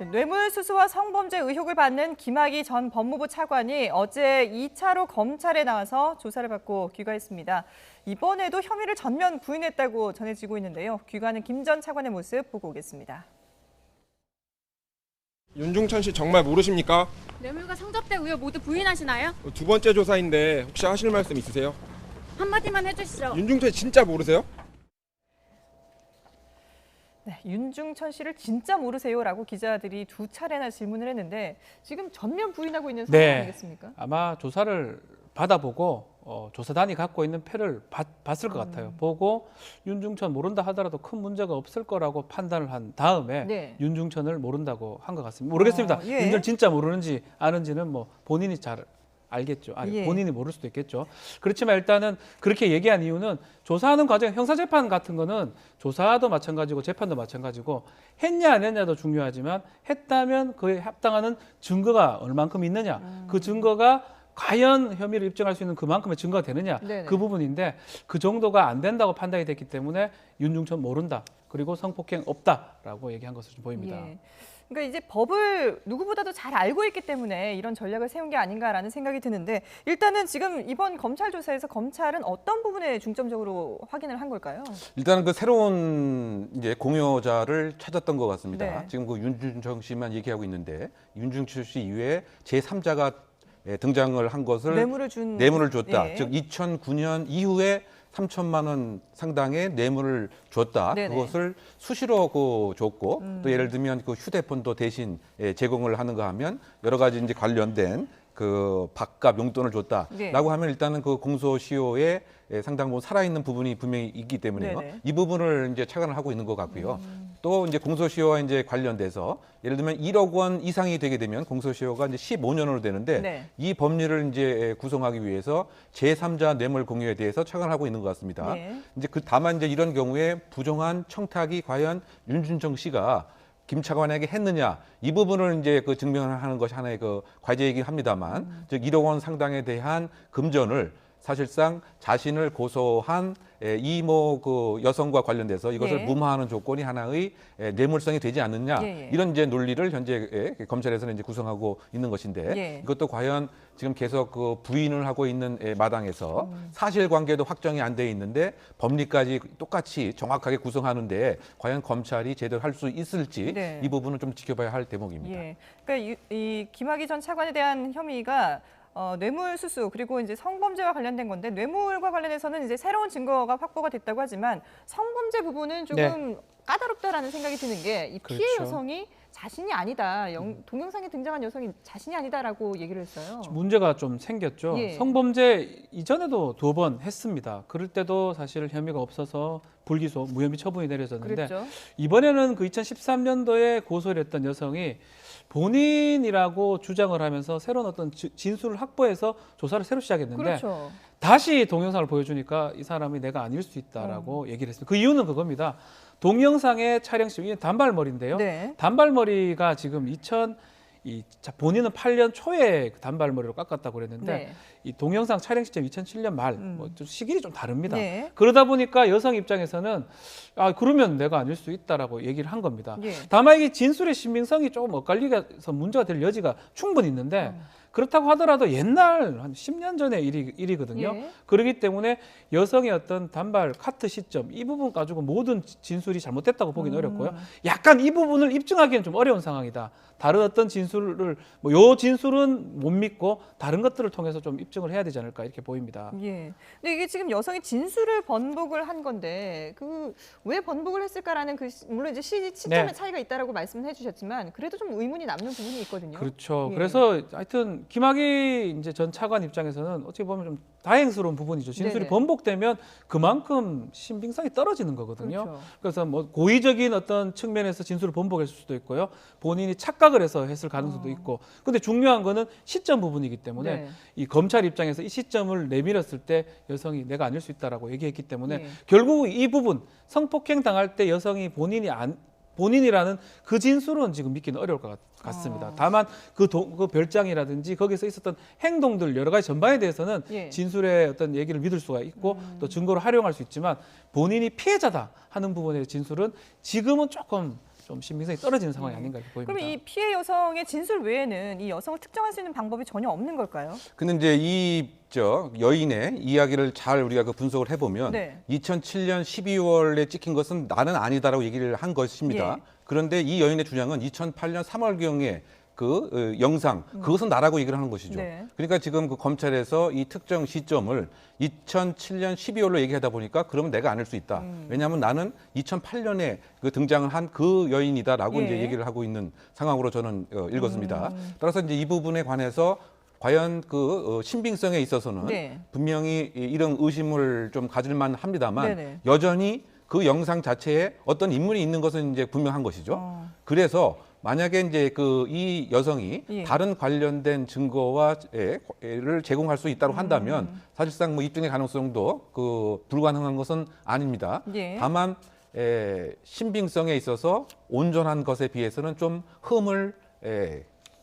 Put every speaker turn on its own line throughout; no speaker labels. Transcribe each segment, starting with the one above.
뇌물수수와 성범죄 의혹을 받는 김학의 전 법무부 차관이 어제 2차로 검찰에 나와서 조사를 받고 귀가했습니다. 이번에도 혐의를 전면 부인했다고 전해지고 있는데요. 귀가하는 김 전 차관의 모습 보고 오겠습니다.
윤중천 씨 정말 모르십니까?
뇌물과 성접대 의혹 모두 부인하시나요?
두 번째 조사인데 혹시 하실 말씀 있으세요?
한마디만 해주시죠.
윤중천 씨 진짜 모르세요?
네, 윤중천 씨를 진짜 모르세요라고 기자들이 두 차례나 질문을 했는데 지금 전면 부인하고 있는 상황 아니겠습니까?
아마 조사를 받아보고 조사단이 갖고 있는 패를 봤을 것 같아요. 보고 윤중천 모른다 하더라도 큰 문제가 없을 거라고 판단을 한 다음에
네.
윤중천을 모른다고 한 것 같습니다. 모르겠습니다.
예.
윤중천 진짜 모르는지 아는지는 뭐 본인이 잘 알겠죠.
예.
본인이 모를 수도 있겠죠. 그렇지만 일단은 그렇게 얘기한 이유는 조사하는 과정, 형사재판 같은 거는 조사도 마찬가지고 재판도 마찬가지고 했냐 안 했냐도 중요하지만 했다면 그에 합당하는 증거가 얼만큼 있느냐. 그 증거가 과연 혐의를 입증할 수 있는 그만큼의 증거가 되느냐.
네네.
그 부분인데 그 정도가 안 된다고 판단이 됐기 때문에 윤중천 모른다. 그리고 성폭행 없다라고 얘기한 것으로 좀 보입니다.
예. 그러니까 이제 법을 누구보다도 잘 알고 있기 때문에 이런 전략을 세운 게 아닌가라는 생각이 드는데 일단은 지금 이번 검찰 조사에서 검찰은 어떤 부분에 중점적으로 확인을 한 걸까요?
일단은 그 새로운 이제 공여자를 찾았던 것 같습니다.
네.
지금 그 윤중천 씨만 얘기하고 있는데 윤중천 씨 이외에 제3자가 등장을 한 것을 뇌물을 줬다.
예.
즉 2009년 이후에 3천만 원 상당의 뇌물을 줬다.
네네.
그것을 수시로 줬고 또 예를 들면 그 휴대폰도 대신 제공을 하는가 하면 여러 가지 이제 관련된 그 밥값 용돈을 줬다라고
네.
하면 일단은 그 공소시효에 상당 부분 살아있는 부분이 분명히 있기 때문에요.
네네.
이 부분을 이제 착안을 하고 있는 것 같고요. 또 이제 공소시효와 이제 관련돼서 예를 들면 1억 원 이상이 되게 되면 공소시효가 이제 15년으로 되는데
네.
이 법률을 이제 구성하기 위해서 제3자 뇌물 공유에 대해서 착안하고 있는 것 같습니다.
네.
이제 다만 이제 이런 경우에 부정한 청탁이 과연 윤준청 씨가 김 차관에게 했느냐 이 부분을 이제 그 증명하는 것이 하나의 그 과제이긴 합니다만 즉 1억 원 상당에 대한 금전을 사실상 자신을 고소한 이모 그 여성과 관련돼서 이것을
예.
무마하는 조건이 하나의 뇌물성이 되지 않느냐
예.
이런 이제 논리를 현재 검찰에서는 이제 구성하고 있는 것인데
예.
이것도 과연 지금 계속 그 부인을 하고 있는 마당에서 사실관계도 확정이 안 돼 있는데 법리까지 똑같이 정확하게 구성하는데 과연 검찰이 제대로 할 수 있을지
네.
이 부분은 좀 지켜봐야 할 대목입니다.
예. 그러니까 이 김학의 전 차관에 대한 혐의가 뇌물수수 그리고 이제 성범죄와 관련된 건데 뇌물과 관련해서는 이제 새로운 증거가 확보가 됐다고 하지만 성범죄 부분은 조금 까다롭다라는 생각이 드는 게 이 피해
그렇죠.
여성이 자신이 아니다. 동영상에 등장한 여성이 자신이 아니다라고 얘기를 했어요.
문제가 좀 생겼죠.
예.
성범죄 이전에도 2번 했습니다. 그럴 때도 사실 혐의가 없어서 불기소, 무혐의 처분이 내려졌는데
그랬죠.
이번에는 그 2013년도에 고소를 했던 여성이 본인이라고 주장을 하면서 새로운 어떤 진술을 확보해서 조사를 새로 시작했는데
그렇죠.
다시 동영상을 보여주니까 이 사람이 내가 아닐 수 있다라고 얘기를 했습니다. 그 이유는 그겁니다. 동영상의 촬영 시점이 단발머리인데요.
네.
단발머리가 지금 본인은 8년 초에 그 단발머리로 깎았다고 그랬는데
네.
이 동영상 촬영 시점 2007년 말, 뭐 시기이 좀 다릅니다.
네.
그러다 보니까 여성 입장에서는 그러면 내가 아닐 수 있다라고 얘기를 한 겁니다.
예.
다만 이게 진술의 신빙성이 조금 엇갈리서 문제가 될 여지가 충분히 있는데 그렇다고 하더라도 옛날 한 10년 전의 일이거든요.
예.
그렇기 때문에 여성의 어떤 단발 카트 시점 이 부분 가지고 모든 진술이 잘못됐다고 보기는 어렵고요. 약간 이 부분을 입증하기는 좀 어려운 상황이다. 다른 어떤 진술을 요 진술은 못 믿고 다른 것들을 통해서 좀 입증을 해야 되지 않을까 이렇게 보입니다.
예. 근데 이게 지금 여성이 진술을 번복을 한 건데 왜 번복을 했을까라는 물론 이제 시점의
네.
차이가 있다라고 말씀을 해주셨지만 그래도 좀 의문이 남는 부분이 있거든요.
그렇죠.
예.
그래서 하여튼 김학의 이제 전 차관 입장에서는 어떻게 보면 좀 다행스러운 부분이죠. 진술이
네네.
번복되면 그만큼 신빙성이 떨어지는 거거든요.
그렇죠.
그래서 뭐 고의적인 어떤 측면에서 진술을 번복했을 수도 있고요. 본인이 착각을 해서 했을 가능성도 있고. 근데 중요한 거는 시점 부분이기 때문에
네.
이 검찰 입장에서 이 시점을 내밀었을 때 여성이 내가 아닐 수 있다라고 얘기했기 때문에
네.
결국 이 부분 성폭행 당할 때 여성이 본인이라는 그 진술은 지금 믿기는 어려울 것 같습니다. 다만 그 별장이라든지 거기서 있었던 행동들 여러 가지 전반에 대해서는
예.
진술의 어떤 얘기를 믿을 수가 있고 또 증거로 활용할 수 있지만 본인이 피해자다 하는 부분의 진술은 지금은 조금 좀 신빙성이 떨어지는 상황이 아닌가 이렇게 보입니다.
그럼 이 피해 여성의 진술 외에는 이 여성을 특정할 수 있는 방법이 전혀 없는 걸까요?
근데 이제 이 여인의 이야기를 잘 우리가 그 분석을 해보면
네.
2007년 12월에 찍힌 것은 나는 아니다라고 얘기를 한 것입니다.
예.
그런데 이 여인의 주장은 2008년 3월경에 그 영상 그것은 나라고 얘기를 하는 것이죠.
네.
그러니까 지금 그 검찰에서 이 특정 시점을 2007년 12월로 얘기하다 보니까 그러면 내가 아닐 수 있다. 왜냐하면 나는 2008년에 그 등장을 한 그 여인이다라고
예.
이제 얘기를 하고 있는 상황으로 저는 읽었습니다. 따라서 이제 이 부분에 관해서 과연 그 신빙성에 있어서는
네.
분명히 이런 의심을 좀 가질만 합니다만
네네.
여전히 그 영상 자체에 어떤 인물이 있는 것은 이제 분명한 것이죠. 그래서 만약에 이제 그 이 여성이
예.
다른 관련된 증거와를 제공할 수 있다고 한다면 사실상 뭐 입증의 가능성도 그 불가능한 것은 아닙니다.
예.
다만 신빙성에 있어서 온전한 것에 비해서는 좀 흠을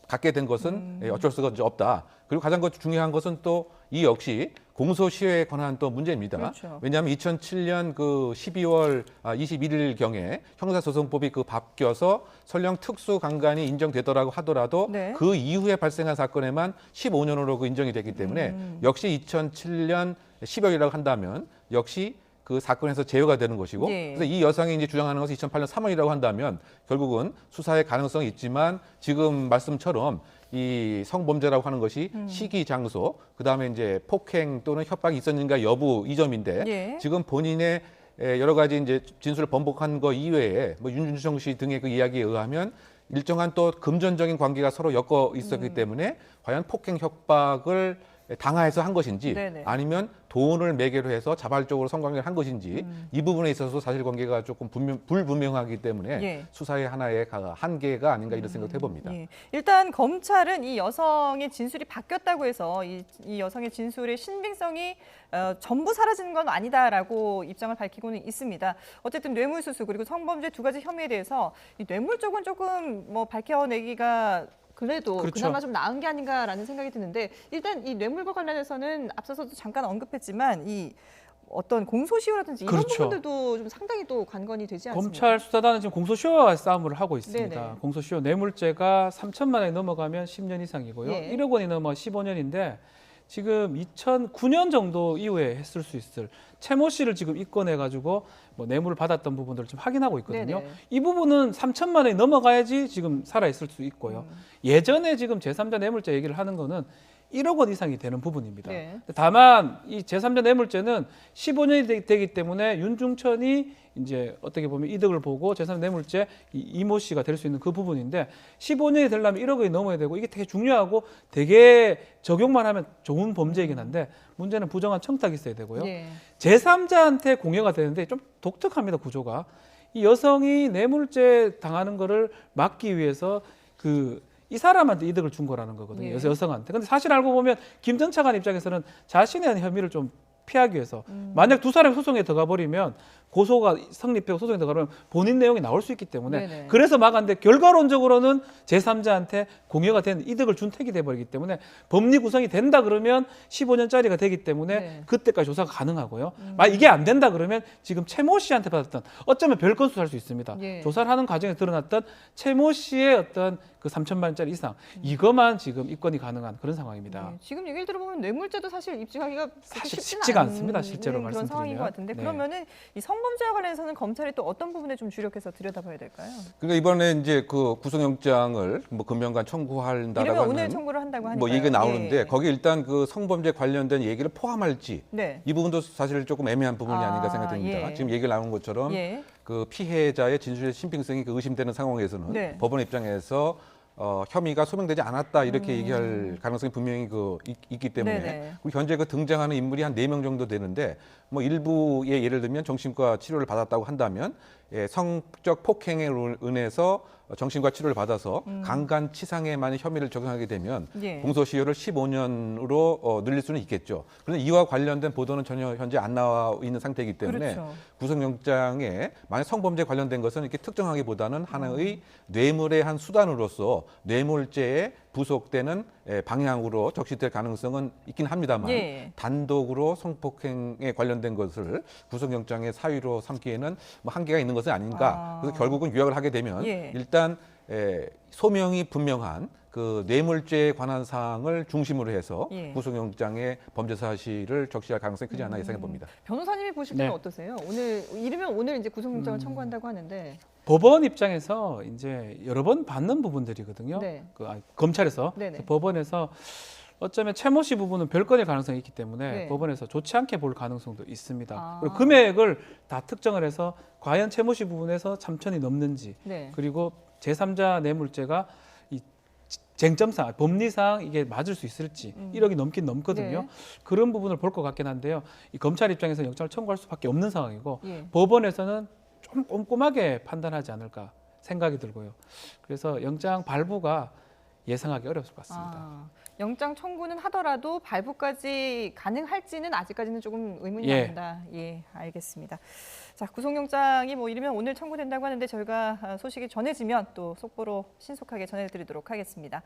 갖게 된 것은 어쩔 수가 없다. 그리고 가장 중요한 것은 또 이 역시 공소시효에 관한 또 문제입니다.
그렇죠.
왜냐하면 2007년 그 12월 21일 경에 형사소송법이 그 바뀌어서 설령 특수 강간이 인정되더라고 하더라도
네.
그 이후에 발생한 사건에만 15년으로 그 인정이 됐기 때문에 역시 2007년 10월이라고 한다면 역시 그 사건에서 제외가 되는 것이고
예.
그래서 이 여성이 이제 주장하는 것은 2008년 3월이라고 한다면 결국은 수사의 가능성이 있지만 지금 말씀처럼 이 성범죄라고 하는 것이 시기, 장소, 그다음에 이제 폭행 또는 협박이 있었는가 여부 이 점인데
예.
지금 본인의 여러 가지 이제 진술을 번복한 거 이외에 뭐 윤준성 씨 등의 그 이야기에 의하면 일정한 또 금전적인 관계가 서로 엮어 있었기 때문에 과연 폭행 협박을 당하해서 한 것인지
네네.
아니면 돈을 매개로 해서 자발적으로 성관계를 한 것인지 이 부분에 있어서 사실관계가 조금 불분명하기 때문에
예.
수사의 하나의 한계가 아닌가 이런 생각을 해봅니다.
예. 일단 검찰은 이 여성의 진술이 바뀌었다고 해서 이 여성의 진술의 신빙성이 전부 사라진 건 아니다라고 입장을 밝히고는 있습니다. 어쨌든 뇌물수수 그리고 성범죄 두 가지 혐의에 대해서 이 뇌물 쪽은 조금 뭐 밝혀내기가 그래도
그렇죠.
그나마 좀 나은 게 아닌가라는 생각이 드는데 일단 이 뇌물과 관련해서는 앞서서도 잠깐 언급했지만 이 어떤 공소시효라든지 이런
그렇죠.
부분들도 좀 상당히 또 관건이 되지 않습니까?
검찰 수사단은 지금 공소시효와 싸움을 하고 있습니다.
네네.
공소시효 뇌물죄가 3천만 원이 넘어가면 10년 이상이고요.
예.
1억 원이 넘어 15년인데 지금 2009년 정도 이후에 했을 수 있을 최모 씨를 지금 입건해 가지고 뭐 뇌물을 받았던 부분들을 좀 확인하고 있거든요.
네네.
이 부분은 3천만 원이 넘어가야지 지금 살아 있을 수 있고요. 예전에 지금 제3자 뇌물죄 얘기를 하는 거는 1억 원 이상이 되는 부분입니다.
네.
다만 이 제3자 뇌물죄는 15년이 되기 때문에 윤중천이 이제 어떻게 보면 이득을 보고 제3자 뇌물죄 이모 씨가 될 수 있는 그 부분인데 15년이 되려면 1억 원이 넘어야 되고 이게 되게 중요하고 되게 적용만 하면 좋은 범죄이긴 한데 문제는 부정한 청탁이 있어야 되고요.
예.
제3자한테 공여가 되는데 좀 독특합니다, 구조가. 이 여성이 뇌물죄 당하는 거를 막기 위해서 이 사람한테 이득을 준 거라는 거거든요.
예.
여성한테. 근데 사실 알고 보면 김 전 차관 입장에서는 자신의 혐의를 좀 피하기 위해서 만약 두 사람이 소송에 들어가 버리면 고소가 성립되고 소송에 들어가면 본인 내용이 나올 수 있기 때문에
네네.
그래서 막았는데 결과론적으로는 제3자한테 공여가 된 이득을 준택이 돼버리기 때문에 법리 구성이 된다 그러면 15년짜리가 되기 때문에
네.
그때까지 조사가 가능하고요. 만약 이게 안 된다 그러면 지금 최모 씨한테 받았던 어쩌면 별건 수사할 수 있습니다.
예.
조사를 하는 과정에 드러났던 최모 씨의 어떤 그 3천만 원짜리 이상 이것만 지금 입건이 가능한 그런 상황입니다.
네, 지금 얘기를 들어보면 뇌물죄도 사실 입증하기가
사실
쉽지는
쉽지가
않은
않습니다, 실제로
그런
말씀드리면.
상황인 것 같은데
네.
그러면은 이 성범죄와 관련해서는 검찰이 또 어떤 부분에 좀 주력해서 들여다봐야 될까요?
그러니까 이번에 이제 그 구속영장을 뭐 금명간 청구한다라고
이러면 오늘
하는
청구를 한다고 하니까
뭐 얘기가 나오는데
예.
거기 일단 그 성범죄 관련된 얘기를 포함할지
네.
이 부분도 사실 조금 애매한 부분이 아닌가 생각됩니다.
예.
지금 얘기가 나온 것처럼
예.
그 피해자의 진술의 신빙성이 그 의심되는 상황에서는
네.
법원 입장에서 혐의가 소명되지 않았다 이렇게 얘기할 가능성이 분명히 있기 때문에
네네.
그리고 현재 그 등장하는 인물이 한 4명 정도 되는데 뭐 일부의 예를 들면 정신과 치료를 받았다고 한다면 성적 폭행에 인해서 정신과 치료를 받아서 강간치상에 만약 혐의를 적용하게 되면
예.
공소시효를 15년으로 늘릴 수는 있겠죠. 그런데 이와 관련된 보도는 전혀 현재 안 나와 있는 상태이기 때문에
그렇죠.
구속영장에 만약 성범죄 관련된 것은 이렇게 특정하기보다는 하나의 뇌물의 한 수단으로서 뇌물죄의 구속되는 방향으로 적시될 가능성은 있긴 합니다만
예.
단독으로 성폭행에 관련된 것을 구속영장의 사유로 삼기에는 뭐 한계가 있는 것은 아닌가. 그래서 결국은 요약을 하게 되면
예.
일단 소명이 분명한 그 뇌물죄에 관한 사항을 중심으로 해서
예.
구속영장의 범죄 사실을 적시할 가능성이 크지 않나 예상해 봅니다.
변호사님이 보실 때는
네.
어떠세요? 오늘 이제 구속영장을 청구한다고 하는데.
법원 입장에서 이제 여러 번 받는 부분들이거든요.
네.
검찰에서
네네.
법원에서 어쩌면 최모 씨 부분은 별건의 가능성이 있기 때문에
네.
법원에서 좋지 않게 볼 가능성도 있습니다.
아.
그리고 금액을 다 특정을 해서 과연 최모 씨 부분에서 3천이 넘는지
네.
그리고 제3자 뇌물죄가 이 쟁점상 법리상 이게 맞을 수 있을지 1억이 넘긴 넘거든요.
네.
그런 부분을 볼 것 같긴 한데요. 이 검찰 입장에서 영장을 청구할 수밖에 없는 상황이고
예.
법원에서는 좀 꼼꼼하게 판단하지 않을까 생각이 들고요. 그래서 영장 발부가 예상하기 어렵을 것 같습니다.
아, 영장 청구는 하더라도 발부까지 가능할지는 아직까지는 조금 의문이
예.
남는다. 예, 알겠습니다. 자, 구속영장이 뭐 이르면 오늘 청구된다고 하는데 저희가 소식이 전해지면 또 속보로 신속하게 전해드리도록 하겠습니다.